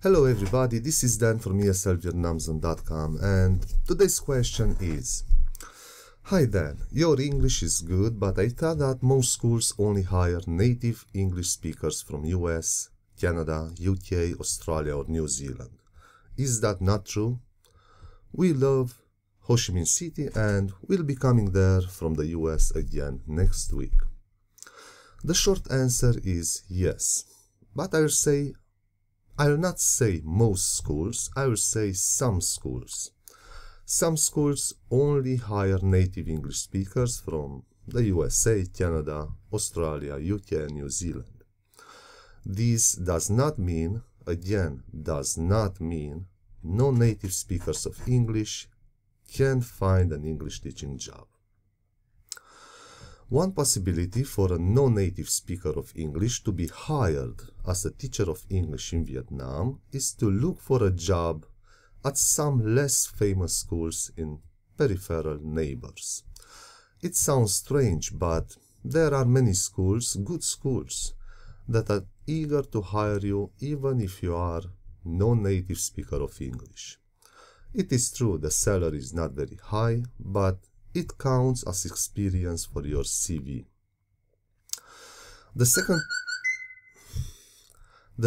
Hello everybody, this is Dan from ESLVietnamZone.com and today's question is: Hi Dan, your English is good, but I thought that most schools only hire native English speakers from US, Canada, UK, Australia or New Zealand. Is that not true? We love Ho Chi Minh City and we'll be coming there from the US again next week. The short answer is yes, but I'll not say most schools, I will say some schools. Some schools only hire native English speakers from the USA, Canada, Australia, UK and New Zealand. This does not mean, again, does not mean no native speakers of English can find an English teaching job. One possibility for a non-native speaker of English to be hired as a teacher of English in Vietnam is to look for a job at some less famous schools in peripheral neighbors. It sounds strange, but there are many schools, good schools, that are eager to hire you even if you are no native speaker of English. It is true the salary is not very high, but it counts as experience for your CV. The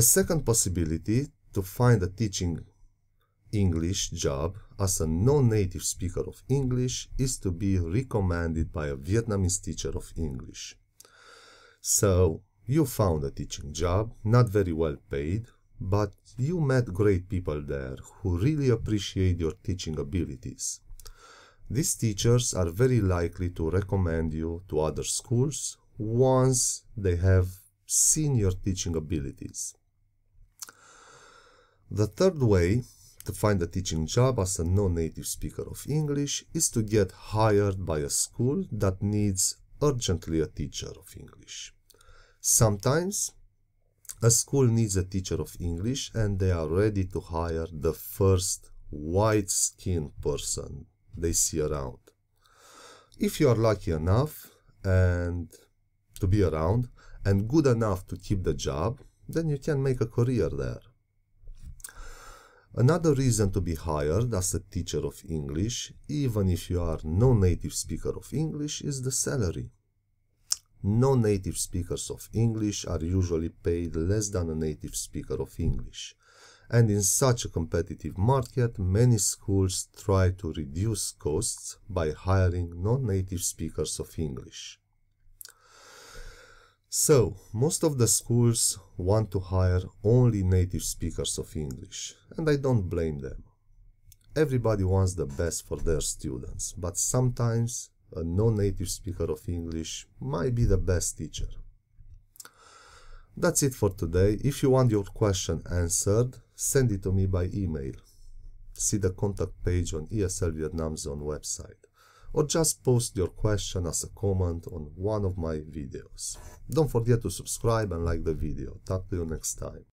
second possibility to find a teaching English job as a non-native speaker of English is to be recommended by a Vietnamese teacher of English. So, you found a teaching job, not very well paid, but you met great people there who really appreciate your teaching abilities. These teachers are very likely to recommend you to other schools once they have seen your teaching abilities. The third way to find a teaching job as a non-native speaker of English is to get hired by a school that needs urgently a teacher of English. Sometimes a school needs a teacher of English and they are ready to hire the first white-skinned person they see around. If you are lucky enough and to be around and good enough to keep the job, then you can make a career there. Another reason to be hired as a teacher of English, even if you are no native speaker of English, is the salary. Non-native speakers of English are usually paid less than a native speaker of English. And in such a competitive market, many schools try to reduce costs by hiring non-native speakers of English. So, most of the schools want to hire only native speakers of English, and I don't blame them. Everybody wants the best for their students, but sometimes a non-native speaker of English might be the best teacher. That's it for today. If you want your question answered, send it to me by email. See the contact page on ESL Vietnam Zone website. Or just post your question as a comment on one of my videos. Don't forget to subscribe and like the video. Talk to you next time.